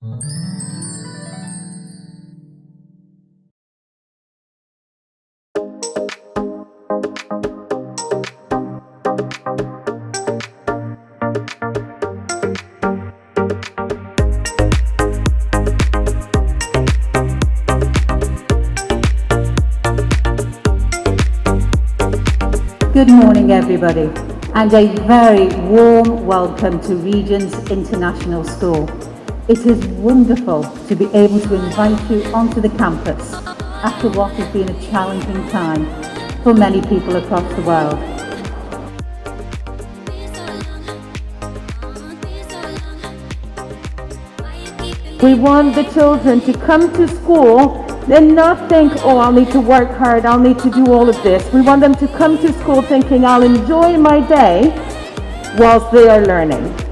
Good morning, everybody, and a very warm welcome to Regents International School. It is wonderful to be able to invite you onto the campus after what has been a challenging time for many people across the world. We want the children to come to school and not think, oh, I'll need to work hard, I'll need to do all of this. We want them to come to school thinking, I'll enjoy my day whilst they are learning.